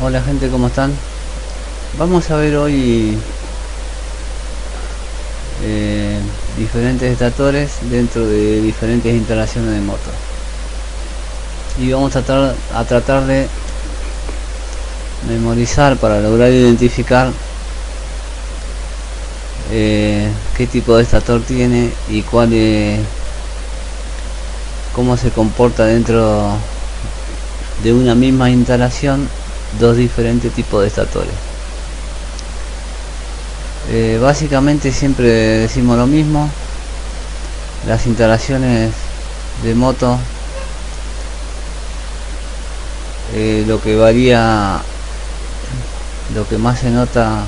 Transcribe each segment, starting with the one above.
Hola gente, ¿cómo están? Vamos a ver hoy diferentes estatores dentro de diferentes instalaciones de moto, y vamos a tratar de memorizar para lograr identificar qué tipo de estator tiene y cómo se comporta dentro de una misma instalación dos diferentes tipos de estatores. Básicamente siempre decimos lo mismo: las instalaciones de moto, lo que varía, lo que más se nota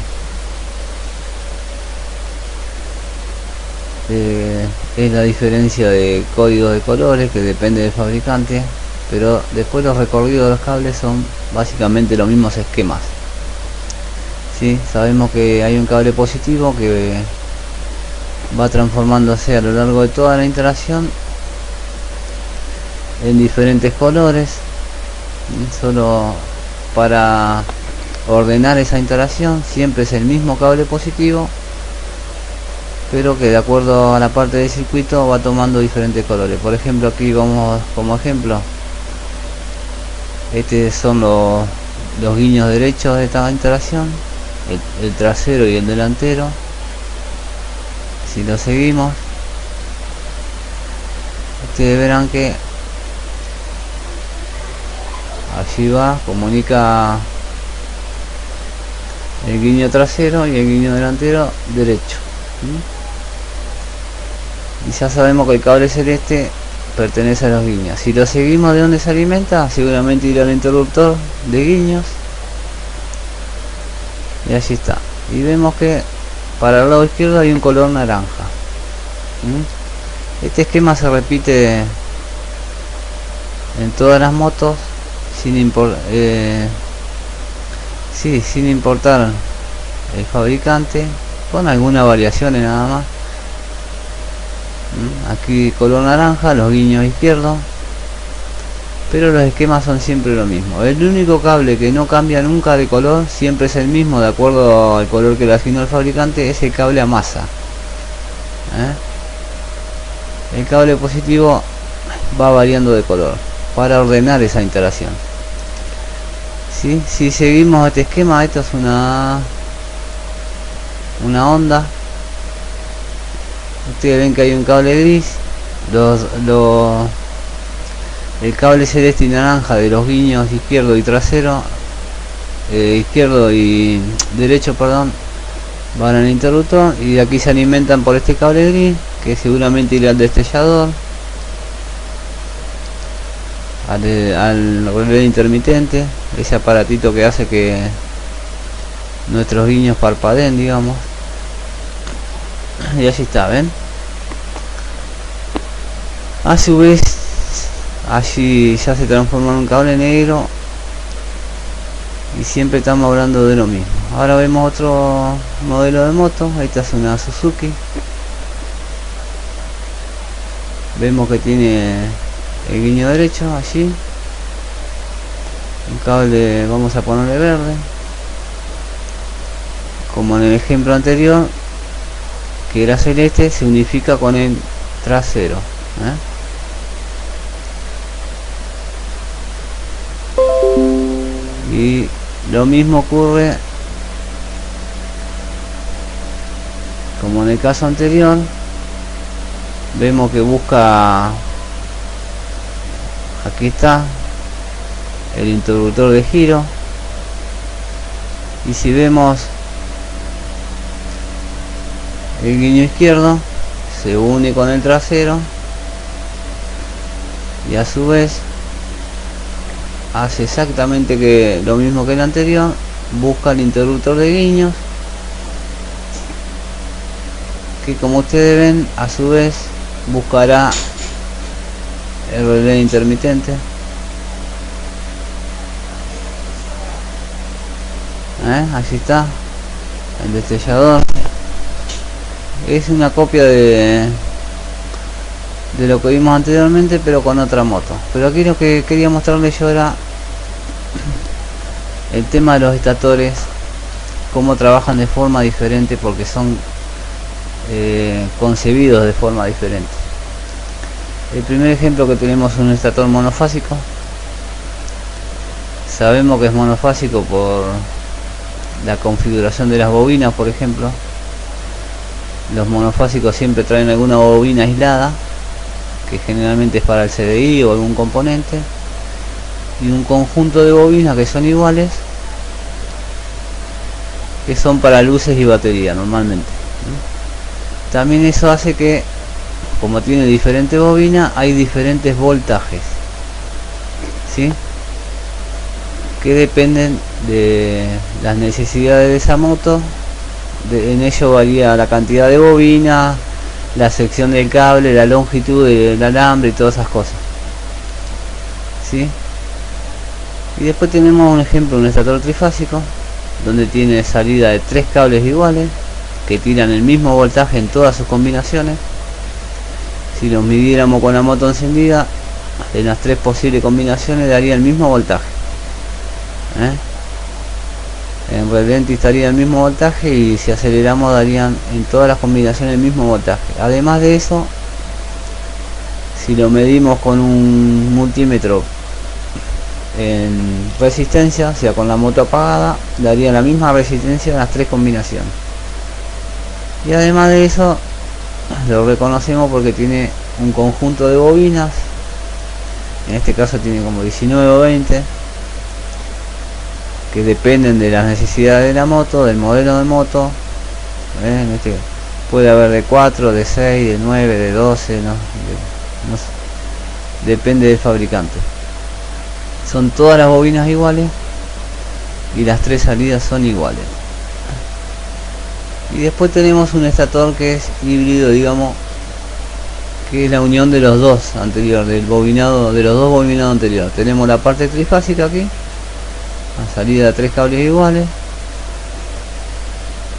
es la diferencia de códigos de colores, que depende del fabricante, pero después los recorridos de los cables son básicamente los mismos esquemas. ¿Sí? Sabemos que hay un cable positivo que va transformándose a lo largo de toda la instalación en diferentes colores, solo para ordenar esa instalación. Siempre es el mismo cable positivo, pero que de acuerdo a la parte del circuito va tomando diferentes colores. Por ejemplo, aquí vamos como ejemplo, estos son los guiños derechos de esta instalación, el trasero y el delantero. Si lo seguimos, ustedes verán que allí comunica el guiño trasero y el guiño delantero derecho. Y ya sabemos que el cable celeste pertenece a los guiños. Si lo seguimos de donde se alimenta, seguramente irá al interruptor de guiños, y allí está. Y vemos que para el lado izquierdo hay un color naranja. Este esquema se repite en todas las motos sin importar el fabricante, con algunas variaciones nada más. Aquí color naranja, los guiños izquierdos, pero los esquemas son siempre lo mismo. El único cable que no cambia nunca de color, siempre es el mismo de acuerdo al color que le asignó el fabricante, es el cable a masa. El cable positivo va variando de color para ordenar esa instalación. ¿Sí? Si seguimos este esquema, esto es una onda. Ustedes ven que hay un cable gris, el cable celeste y naranja de los guiños izquierdo y trasero, izquierdo y derecho, perdón, van al interruptor, y de aquí se alimentan por este cable gris, que seguramente irá al destellador, al relé intermitente, ese aparatito que hace que nuestros guiños parpadeen, digamos. Y así está, ¿ven? A su vez, allí ya se transforma en un cable negro, y siempre estamos hablando de lo mismo. Ahora vemos otro modelo de moto. Esta es una Suzuki. Vemos que tiene el guiño derecho allí, un cable, vamos a ponerle verde, como en el ejemplo anterior, que era celeste, se unifica con el trasero. Y lo mismo ocurre como en el caso anterior. Vemos que busca, aquí está el interruptor de giro, y si vemos el guiño izquierdo se une con el trasero, y a su vez hace exactamente lo mismo que el anterior, busca el interruptor de guiños, que como ustedes ven a su vez buscará el relé intermitente. Así está. el destellador. Es una copia de lo que vimos anteriormente, pero con otra moto. Pero aquí lo que quería mostrarles yo era el tema de los estatores, cómo trabajan de forma diferente, porque son concebidos de forma diferente. El primer ejemplo que tenemos es un estator monofásico. Sabemos que es monofásico por la configuración de las bobinas, por ejemplo. Los monofásicos siempre traen alguna bobina aislada, que generalmente es para el CDI o algún componente, y un conjunto de bobinas que son iguales, que son para luces y batería normalmente. También eso hace que, como tiene diferentes bobinas, hay diferentes voltajes, ¿sí?, que dependen de las necesidades de esa moto. En ello varía la cantidad de bobinas, la sección del cable, la longitud del alambre y todas esas cosas, ¿sí? Y después tenemos un ejemplo, un estator trifásico, donde tiene salida de 3 cables iguales que tiran el mismo voltaje en todas sus combinaciones. Si los midiéramos con la moto encendida, en las 3 posibles combinaciones daría el mismo voltaje, en relente estaría el mismo voltaje, y si aceleramos darían en todas las combinaciones el mismo voltaje. Además de eso, si lo medimos con un multímetro en resistencia, o sea con la moto apagada, daría la misma resistencia en las 3 combinaciones. Y además de eso, lo reconocemos porque tiene un conjunto de bobinas, en este caso tiene como 19 o 20, que dependen de las necesidades de la moto, del modelo de moto. En este puede haber de 4, de 6, de 9, de 12, no sé, depende del fabricante. Son todas las bobinas iguales y las 3 salidas son iguales. Y después tenemos un estator que es híbrido, digamos, que es la unión de los dos anteriores, del bobinado, de los dos bobinados anteriores. Tenemos la parte trifásica aquí, a salida de 3 cables iguales,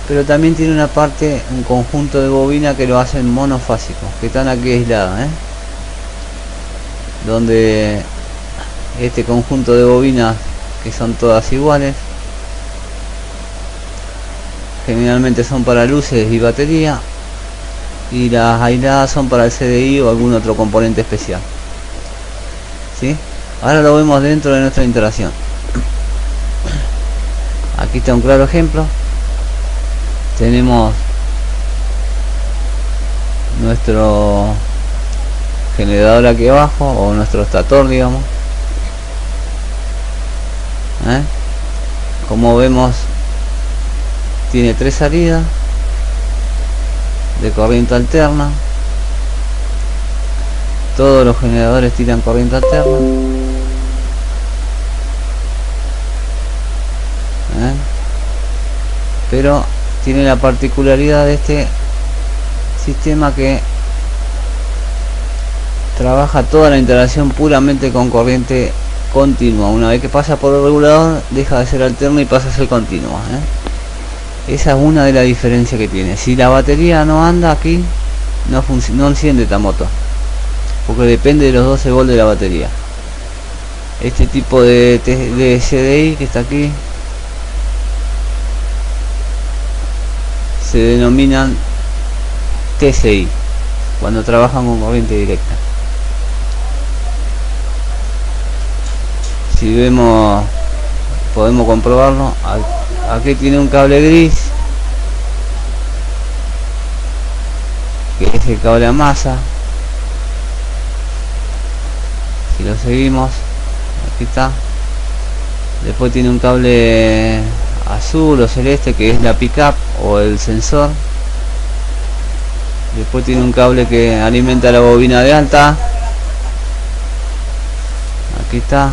pero también tiene una parte, un conjunto de bobinas que lo hacen monofásico, que están aquí aisladas, donde este conjunto de bobinas, que son todas iguales, generalmente son para luces y batería, y las aisladas son para el CDI o algún otro componente especial, ¿sí? Ahora lo vemos dentro de nuestra instalación. Aquí está un claro ejemplo. Tenemos nuestro generador aquí abajo, o nuestro estator, digamos. Como vemos, tiene 3 salidas de corriente alterna. Todos los generadores tiran corriente alterna. Pero tiene la particularidad de este sistema que trabaja toda la instalación puramente con corriente continua. Una vez que pasa por el regulador, deja de ser alterna y pasa a ser continua, Esa es una de las diferencias que tiene. Si la batería no anda aquí, no enciende esta moto, porque depende de los 12 volts de la batería. Este tipo de CDI que está aquí se denominan TCI, cuando trabajan con corriente directa. Si vemos, podemos comprobarlo. Aquí tiene un cable gris, que es el cable a masa. Si lo seguimos, aquí está. Después tiene un cable azul o celeste, que es la pickup o el sensor. Después tiene un cable que alimenta la bobina de alta. Aquí está.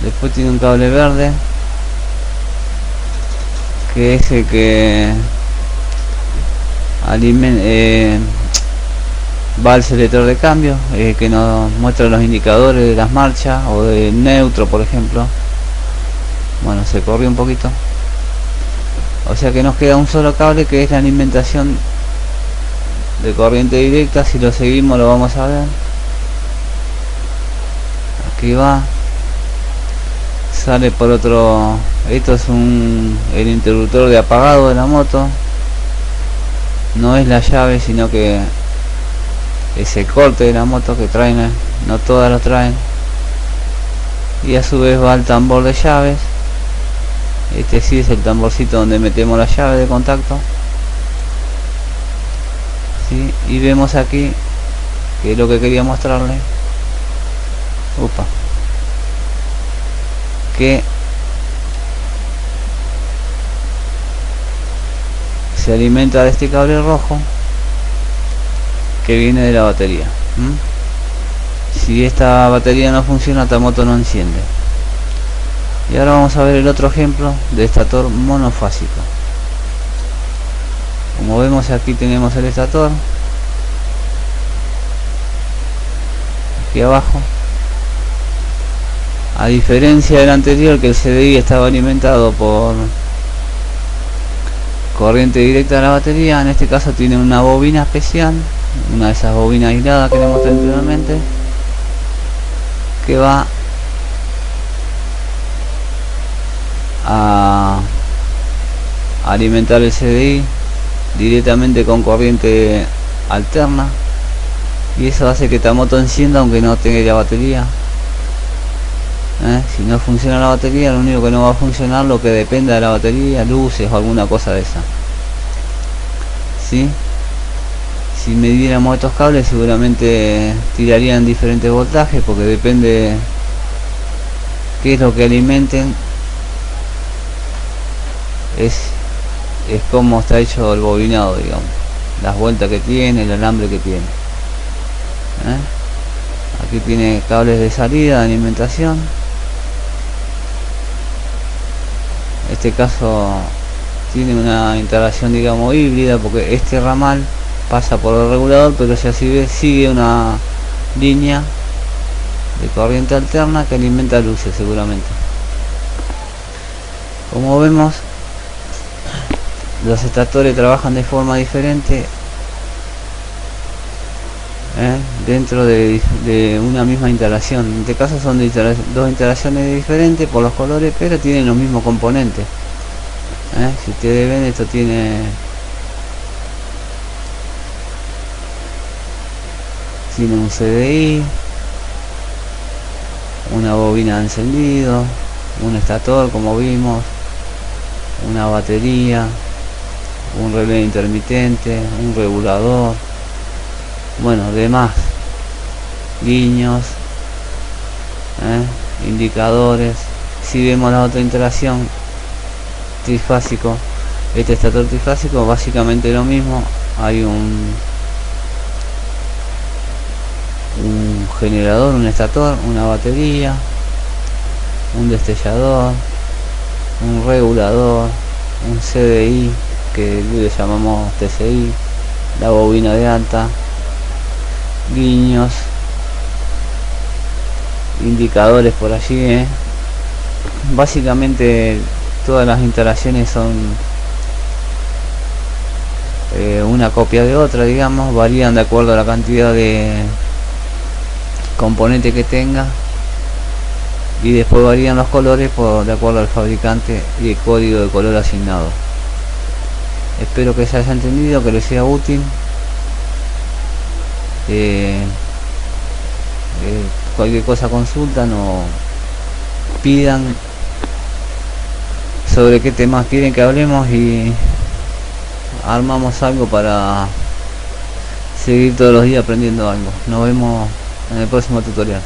Después tiene un cable verde, que es el que va al selector de cambio, que nos muestra los indicadores de las marchas o de neutro, por ejemplo. Bueno, se corrió un poquito. O sea que nos queda un solo cable, que es la alimentación de corriente directa. Si lo seguimos lo vamos a ver. Aquí va, sale por otro. Esto es el interruptor de apagado de la moto. No es la llave, sino que es el corte de la moto que traen. No todas lo traen. Y a su vez va el tambor de llaves. Este sí es el tamborcito donde metemos la llave de contacto. ¿Sí? Y vemos aquí, que es lo que quería mostrarle, que se alimenta de este cable rojo que viene de la batería. Si esta batería no funciona, esta moto no enciende. Y ahora vamos a ver el otro ejemplo de estator monofásico. Como vemos, aquí tenemos el estator, aquí abajo. A diferencia del anterior, que el CDI estaba alimentado por corriente directa de la batería, en este caso tiene una bobina especial, una de esas bobinas aisladas que le mostré anteriormente, que va a alimentar el CDI directamente con corriente alterna, y eso hace que esta moto encienda aunque no tenga la batería. Si no funciona la batería, lo único que no va a funcionar lo que dependa de la batería, luces o alguna cosa de esa. ¿Sí? Si midiéramos estos cables, seguramente tirarían diferentes voltajes, porque depende qué es lo que alimenten, es como está hecho el bobinado, digamos, las vueltas que tiene, el alambre que tiene. Aquí tiene cables de salida, de alimentación. Este caso tiene una instalación, digamos, híbrida, porque este ramal pasa por el regulador, pero si así ve, sigue una línea de corriente alterna que alimenta luces seguramente. Como vemos, los estatores trabajan de forma diferente dentro de una misma instalación. En este caso son dos instalaciones diferentes por los colores, pero tienen los mismos componentes. Si ustedes ven, esto tiene un CDI, una bobina de encendido, un estator como vimos, una batería, un relé intermitente, un regulador, bueno, demás guiños, indicadores. Si vemos la otra instalación, trifásico, este estator trifásico, básicamente lo mismo. Hay un generador, un estator, una batería, un destellador, un regulador, un CDI que le llamamos TCI, la bobina de alta, guiños, indicadores por allí. Básicamente todas las instalaciones son una copia de otra, digamos, varían de acuerdo a la cantidad de componente que tenga, y después varían los colores de acuerdo al fabricante y el código de color asignado. Espero que se haya entendido, que les sea útil. Cualquier cosa consultan o pidan sobre qué temas quieren que hablemos, y armamos algo para seguir todos los días aprendiendo algo. Nos vemos en el próximo tutorial.